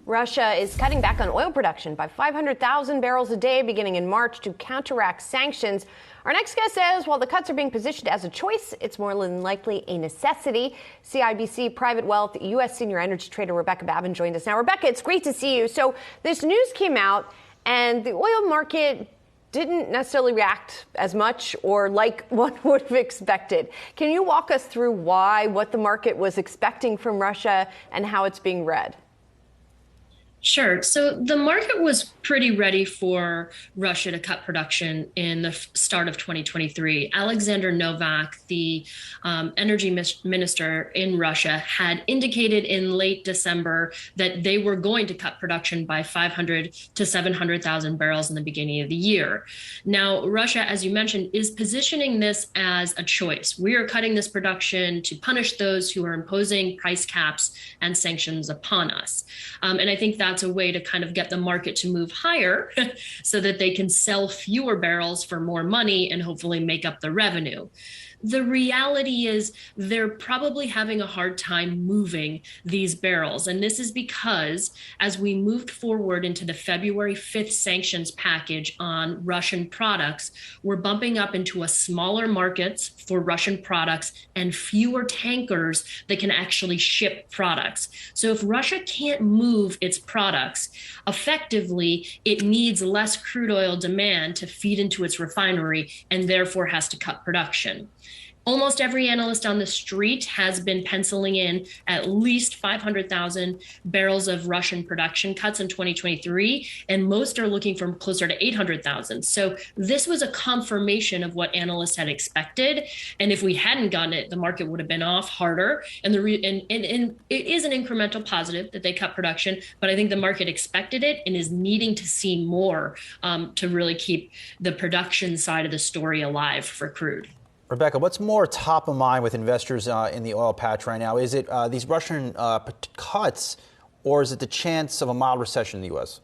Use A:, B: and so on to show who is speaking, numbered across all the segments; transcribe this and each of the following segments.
A: Russia is cutting back on oil production by 500,000 barrels a day beginning in March to counteract sanctions. Our next guest says while the cuts are being positioned as a choice, it's more than likely a necessity. CIBC Private Wealth U.S. senior energy trader Rebecca Babin joined us now. Rebecca, it's great to see you. So this news came out and the oil market didn't necessarily react as much or like one would have expected. Can you walk us through what the market was expecting from Russia and how it's being read?
B: Sure. So the market was pretty ready for Russia to cut production in the start of 2023. Alexander Novak, the energy minister in Russia, had indicated in late December that they were going to cut production by 500 to 700,000 barrels in the beginning of the year. Now, Russia, as you mentioned, is positioning this as a choice. We are cutting this production to punish those who are imposing price caps and sanctions upon us. And I think that's a way to kind of get the market to move higher so that they can sell fewer barrels for more money and hopefully make up the revenue. The reality is they're probably having a hard time moving these barrels. And this is because as we moved forward into the February 5th sanctions package on Russian products, we're bumping up into a smaller markets for Russian products and fewer tankers that can actually ship products. So if Russia can't move its products effectively, it needs less crude oil demand to feed into its refinery and therefore has to cut production. Almost every analyst on the street has been penciling in at least 500,000 barrels of Russian production cuts in 2023, and most are looking for closer to 800,000. So this was a confirmation of what analysts had expected. And if we hadn't gotten it, the market would have been off harder. And it is an incremental positive that they cut production, but I think the market expected it and is needing to see more to really keep the production side of the story alive for crude.
C: Rebecca, what's more top of mind with investors in the oil patch right now? Is it these Russian cuts, or is it the chance of a mild recession in the U.S.?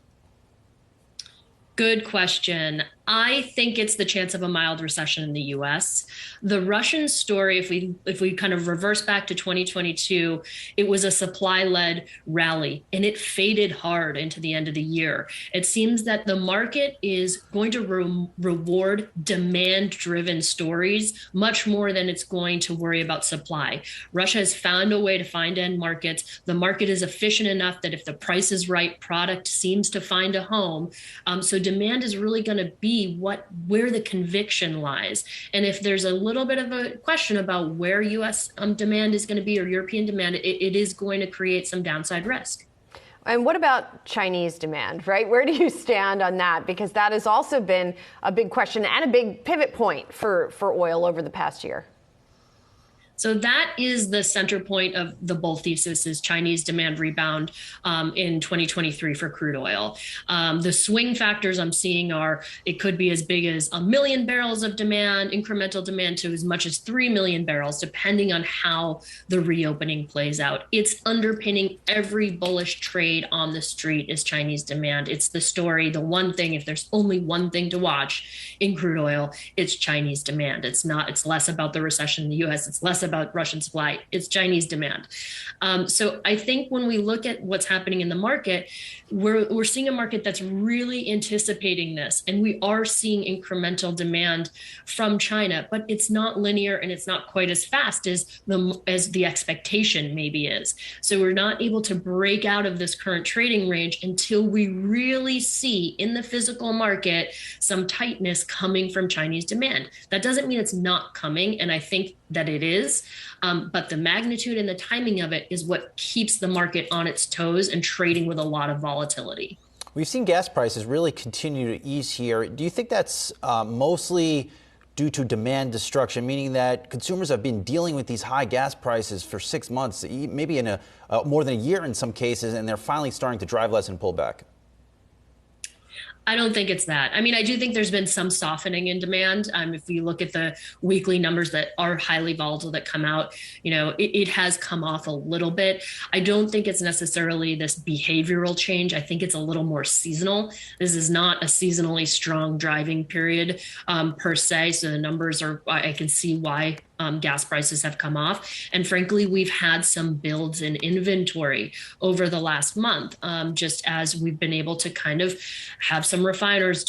B: Good question. I think it's the chance of a mild recession in the U.S. The Russian story, if we kind of reverse back to 2022, it was a supply-led rally, and it faded hard into the end of the year. It seems that the market is going to reward demand-driven stories much more than it's going to worry about supply. Russia has found a way to find end markets. The market is efficient enough that if the price is right, product seems to find a home. So demand is really going to be where the conviction lies. And if there's a little bit of a question about where U.S. demand is going to be or European demand, it is going to create some downside risk.
A: And what about Chinese demand, right? Where do you stand on that? Because that has also been a big question and a big pivot point for oil over the past year.
B: So that is the center point of the bull thesis is Chinese demand rebound in 2023 for crude oil. The swing factors I'm seeing are it could be as big as 1 million barrels of demand, incremental demand to as much as 3 million barrels, depending on how the reopening plays out. It's underpinning every bullish trade on the street is Chinese demand. It's the story, the one thing, if there's only one thing to watch in crude oil, it's Chinese demand. It's less about the recession in the US. It's less about Russian supply. It's Chinese demand. So I think when we look at what's happening in the market, we're seeing a market that's really anticipating this. And we are seeing incremental demand from China, but it's not linear and it's not quite as fast as the expectation maybe is. So we're not able to break out of this current trading range until we really see in the physical market some tightness coming from Chinese demand. That doesn't mean it's not coming, and I think that it is, but the magnitude and the timing of it is what keeps the market on its toes and trading with a lot of volatility.
C: We've seen gas prices really continue to ease here. Do you think that's mostly due to demand destruction, meaning that consumers have been dealing with these high gas prices for 6 months, maybe in more than a year in some cases, and they're finally starting to drive less and pull back?
B: I don't think it's that. I mean, I do think there's been some softening in demand. If you look at the weekly numbers that are highly volatile that come out, it has come off a little bit. I don't think it's necessarily this behavioral change. I think it's a little more seasonal. This is not a seasonally strong driving period per se. So the numbers I can see why gas prices have come off. And frankly, we've had some builds in inventory over the last month, just as we've been able to kind of have some refiners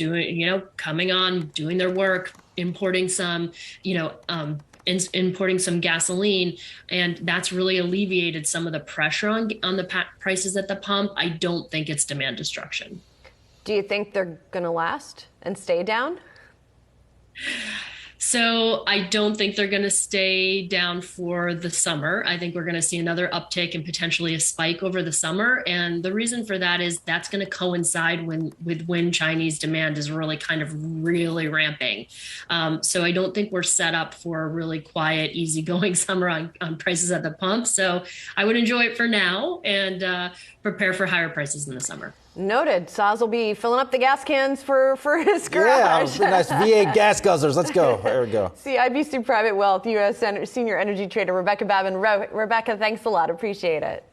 B: coming on, doing their work, importing some, importing some gasoline, and that's really alleviated some of the pressure on the prices at the pump. I don't think it's demand destruction.
A: Do you think they're going to last and stay down?
B: So I don't think they're going to stay down for the summer. I think we're going to see another uptick and potentially a spike over the summer. And the reason for that is that's going to coincide with when Chinese demand is really ramping. So I don't think we're set up for a really quiet, easygoing summer on prices at the pump. So I would enjoy it for now and prepare for higher prices in the summer.
A: Noted. Saz will be filling up the gas cans for his garage.
C: Yeah, nice V8 gas guzzlers. Let's go. There we go.
A: CIBC Private Wealth U.S. Senior Energy Trader Rebecca Babin. Rebecca, thanks a lot. Appreciate it.